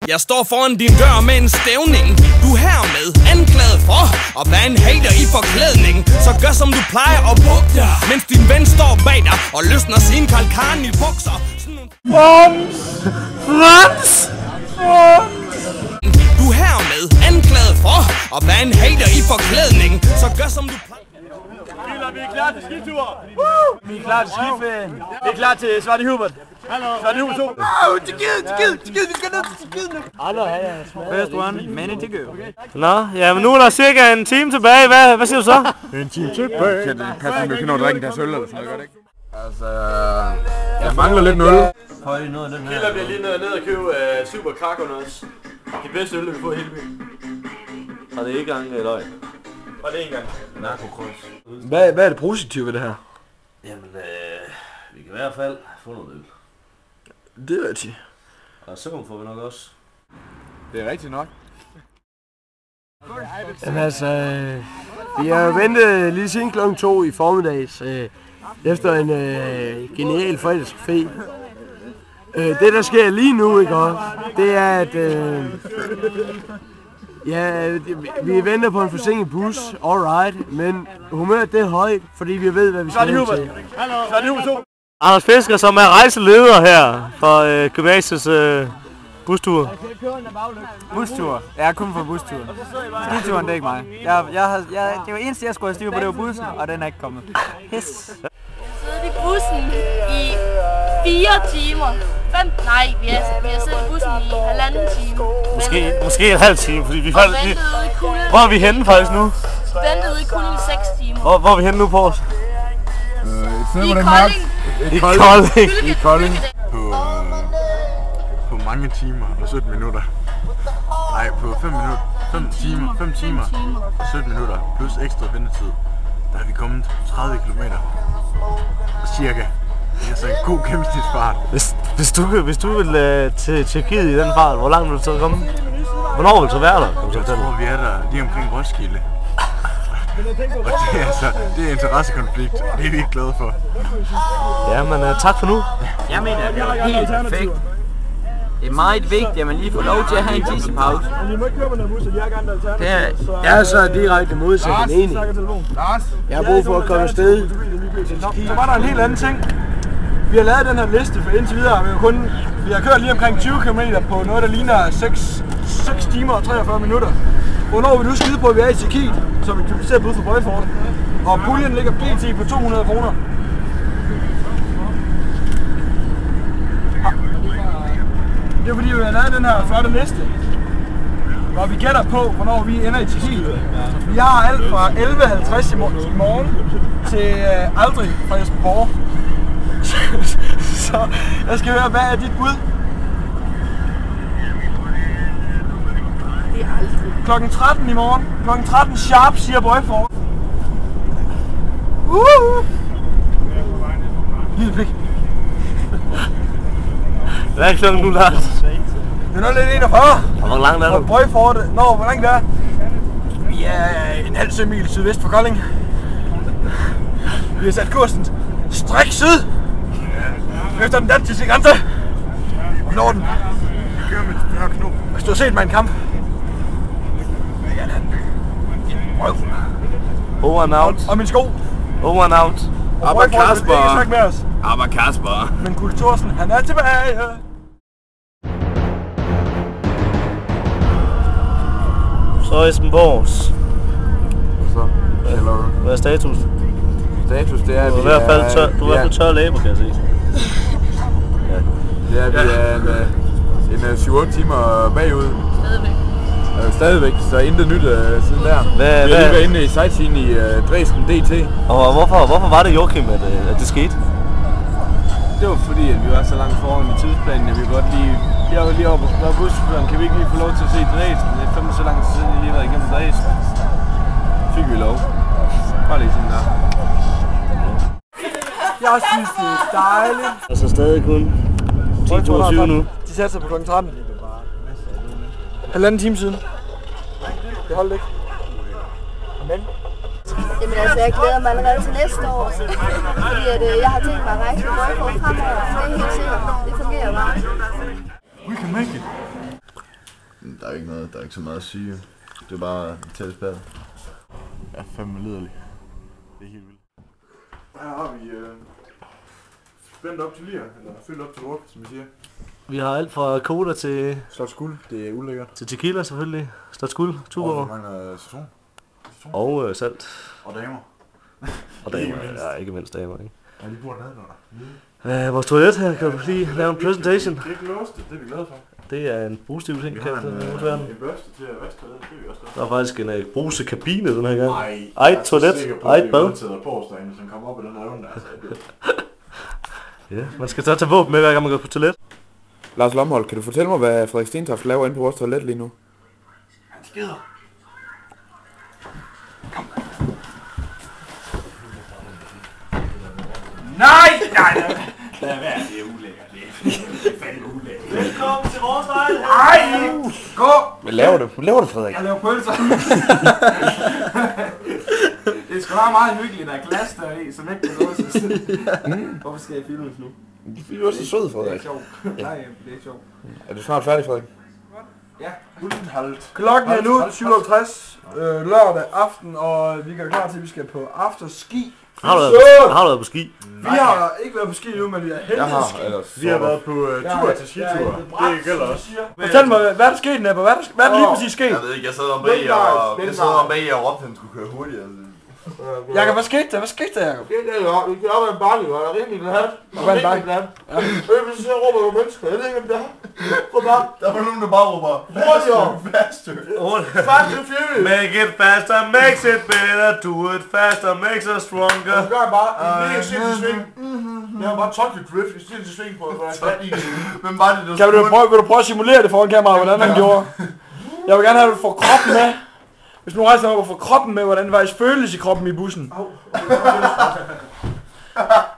Jeg står foran din dør med en stævning. Du er hermed anklaget for at være en hater i forklædning. Så gør som du plejer og buk dig, mens din ven står bag dig og løsner sin kalkan i bukser. Frans! Du er hermed anklaget for at være en hater i forklædning. Så gør som du plejer. Vi er klar til skitur! Vi er klar til skiferien. Vi er klar til Svarte Hubert. Svarte Hubert 2. Tjekkiet, vi skal ned til Tjekkiet nu. First one, many to go. Nå, ja, men nu er der cirka en time tilbage. Hvad siger du så? En time tilbage. Kan det passe, at vi kan nå at drikke deres øl eller sådan noget, gør det ikke? Altså, jeg mangler lidt en øl. Høj noget af den her. Killer bliver lige ned og købe Super Krakonos. Det bedste øl, vi får i hele byen. Og det er ikke engang løgn. Og det er ikke engang narkokryds. Hvad er det positive ved det her? Jamen, vi kan i hvert fald få noget øl. Det er rigtigt. Og søvn får vi nok også. Det er rigtigt nok. Jamen altså, vi har ventet lige siden klokken 2 i formiddags, efter en genial fredagscafé. Det der sker lige nu, ikke også, det er at ja, vi venter på en forsinket bus, alright, men humøret det er højt, fordi vi ved, hvad vi skal hen til. Anders Fisker, som er rejseleder her for gymnasiets bustur. Bustur? Jeg er kun for bustur. Skituren, det er ikke mig. Det var eneste, jeg skulle have styr på, det var bussen, og den er ikke kommet. Yes. Jeg sidder i bussen i 4 timer. Vi har siddet i bussen i 1,5 time. Måske en halv time, fordi vi faktisk... Hvor er vi henne faktisk nu? Ventede i kulden i 6 timer. Hvor er vi henne nu på os? I Kolding. I Kolding. På mange timer og 17 minutter. Nej, på 5 timer og 17 minutter plus ekstra ventetid. Der er vi kommet 30 kilometer. Cirka. Det er altså en god gennemsnitsfart. Hvis du vil til Tjekkiet i den fart, hvor langt vil du så komme? Hvornår vil du så være der? Jeg tror, vi er der lige omkring Roskilde. Og det er altså, det er interessekonflikt, og det er vi ikke glade for. Ja, men tak for nu. Jeg mener, det er helt perfekt. Det er meget vigtigt, at man lige får lov til at have en tissepause. Jeg er så direkte modsat end enig. Jeg har brug for at komme afsted. Så var der en helt anden ting. Vi har lavet den her liste, for indtil videre vi har kørt lige omkring 20 km på noget, der ligner 6 timer og 43 minutter. Hvornår vil du skide på, at vi er i Tjekkiet, som vi ser på ud fra Bøjfortet? Og puljen ligger pt. på 200 kroner. Det er fordi, vi har lavet den her flotte liste, hvor vi gætter på, hvornår vi ender i Tjekkiet. Vi har alt fra 11.50 i morgen til aldrig fra Jesperborg. Så jeg skal høre, hvad er dit bud? Det er aldrig. Klokken 13 i morgen. Klokken 13 sharp, siger Bøjfort. Lille pik. Hvad er klokken nu, Lars? Det er noget lidt 41. Og hvor langt er du? Bøjfortet. Hvor langt det er? Vi er en halv sømil sydvest for Kolding. Vi har sat kursen strik syd. Efter den danske grænse. Og når den. Vi kører med større knop. Hvis du har set mig i en kamp. Ja, den. Røv. Over and out. Og min sko. Over and out. Aber Kasper. Med os. Aber Kasper. Men Kurt Thorsen, han er tilbage. Så Esben Borgs. Så, Hvad er status? Status, det er, du er i hvert fald tør læber, kan jeg se. Ja. Det er, vi er en 7-8 timer bagud. Stadigvæk, så intet nyt siden der. Vi har lige været inde i sightseeing i Dresden DT. Og hvorfor var det, Joachim, at det skete? Det var fordi, at vi var så langt foran i tidsplanen, at vi godt lige... Jeg var lige oppe og spørge buschaufføren, kan vi ikke lige få lov til at se Dresden? Det er fandme så lang tid siden, jeg lige har været igennem Dresden. Fik vi lov. Bare lige sådan der. Jeg synes, det er dejligt. Altså stadig kun 10:22 nu. De satte sig på klokken 13. Halvanden time siden. Det holdt ikke. Men? Jamen altså, jeg glæder mig allerede til næste år. Fordi at, jeg har tænkt mig at rejse med Bøjfortet fremover. Det er helt sikkert. Det fungerer bare. We can make it. Der er ikke noget, der er ikke så meget at sige. Det er bare tæt spad. Jeg er fandme liderlig. Det er helt vildt. Her har vi spændt op til lir, eller fyldt op til druk, som vi siger. Vi har alt fra cola til... Slot guld, det er ulækkert. Til tequila selvfølgelig. Slot guld, Tuborg. Og vi mangler citron. Og salt. Og damer. Og damer, ja, ikke mindst damer, ikke? Ja, de bor dernede, vores toilet her, kan du lige lave en presentation? Det er ikke låst, det er vi glade for. Det er en positiv ting, kan jeg en børste til at vaske toilet, det er vi også glade for. Der er faktisk en brusekabine den her gang. Ej, toilet, ej bad. Som kommer op i den her runde, altså. Ja, man skal så tage våben med, hver gang man går på toilet. Lars Lomholdt, kan du fortælle mig, hvad Frederik Stentoft laver inde på vores toilet lige nu? Han skider. Kom. Nej! Lad være, det er ulækkert. Det er fandme ulækkert. Velkommen til vores lejlighed. Ej! Gå! Hvad laver du? Hvad laver du, Frederik? Jeg laver pølser. Det er sgu da meget hyggeligt, der er glas der i, som ikke kan låses. Hvorfor skal jeg filmes nu? Du er så sød, Det er Frederik. ikke sjovt. Nej, det er ikke sjovt. Er du snart færdig, Frederik? Ja. Uldenhalt. Klokken er nu 7:50 lørdag aften, og vi går klar til, at vi skal på afterski. Har du været på ski? Vi har ikke været på ski nu, men vi har hentet ski. Vi har været på tur til skitur. Det gælder også. Fortæl mig, hvad er der sket, Nepper? Hvad er der lige præcis sket? Jeg ved ikke, jeg sad om bag og råbte, at han skulle køre hurtigere. Jakob, hvad skete der? Hvad skete der, Jakob? Vi kan op ad en bakke, og der er rimelig glat. Op ad en bakke? Ja. Så råber nogle mennesker. Jeg ved ikke, om det er. Der var nogen, der bare råber. Hurtigere! Faster! Fast and furious! Make it faster, makes it better. Do it faster, makes us stronger. Og så gør jeg bare en lille sindssyg sving. Jeg har bare Tokyo Drift i sindssyg sving på, hvor jeg er i. Men bare det, Vil du prøve at simulere det foran kameraet, hvordan han gjorde? Jeg vil gerne have, at du får kroppen med. Hvis nu rejser dig op og får kroppen med, hvordan det faktisk føles i kroppen i bussen.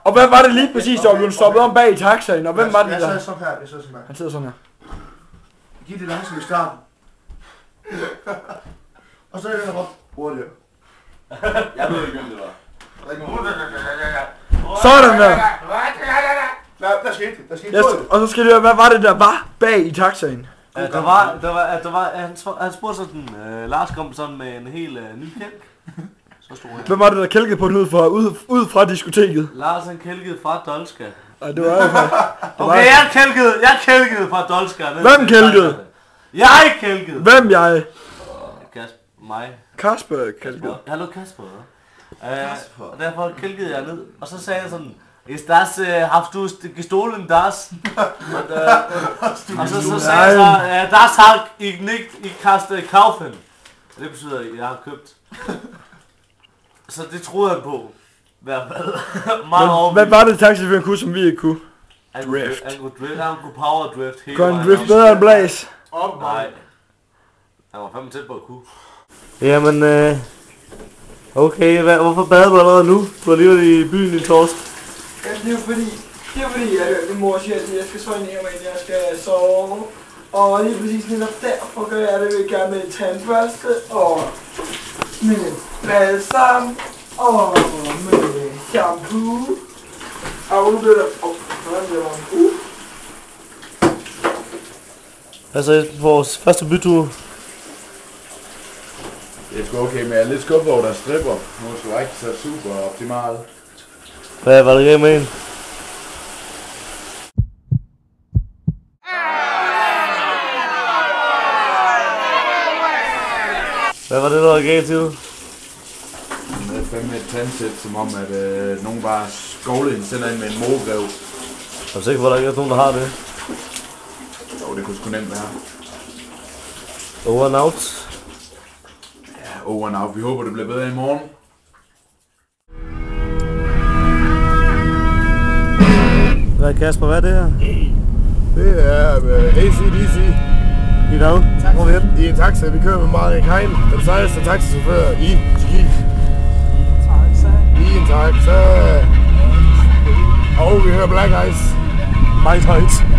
Og hvad var det lige præcis, der blev stoppet om bag i taxaen, og hvem var det der? Jeg sidder sådan her, Han sidder sådan her. Giv det langsomt i starten. Og så er det op hurtigere. Jeg ved ikke, hvem det var. Sådan der! Nej, der skete det. Yes, og så skal det høre, hvad var det der var bag i taxaen? Han spurgte sådan, Lars kom sådan med en helt ny kælk. Så stod han. Hvem var det, der kælkede på den ud fra diskoteket? Lars han kælkede fra Dolska. Ej, det var jo faktisk... Okay, jeg kælkede fra Dolska. Hvem kælkede? Jeg kælkede! Hvem jeg? Mig. Kasper kælkede. Hallo Kasper. Og derfor kælkede jeg ned, og så sagde jeg sådan, Ist das, hast du gestohlen das? Og så sagde jeg så, das har ich nicht, ich kannst kaufen. Det betyder, at jeg har købt. Så det troede han på. Hvad var det taxichaufføren kunne, som vi ikke kunne? Drift. Han kunne power drift hele vejen. Kunne drift bedre end Blaze? Nej. Han var fandme tæt på at kunne. Jamen, okay, hvorfor bader du allerede nu? Du har lige været i byen i torsk. Ja, det er jo fordi, at min mor siger, at jeg skal sove ned, men jeg skal sove. Og lige præcis netop derfor gør jeg det, vil gerne med tandbørste og med balsam og med shampoo. Og nu bliver der... hvordan bliver der? Altså, vores første bytur. Det er sgu okay, men jeg er lidt skuffet over, der stripper. Nu er det sgu ikke så super optimalt. Hvad var det galt med en? Hvad var det, der var galt til? Det er fandme et tandsæt, som om at nogen bare skovler en sender ind med en morgrev. Er du sikker på, at der ikke er nogen, der har det? Jo, det kunne sgu nemt være. Over and out. Ja, over and out. Vi håber, det bliver bedre i morgen. Hvad Kasper, hvad er det her? Det er ACDC. I hvad? Hvor er vi henne? I en taxa. Vi kører med Marek Hein, den sejeste taxichauffør i Ski. I en taxa. Og vi hører Black Eyes. Meget højt.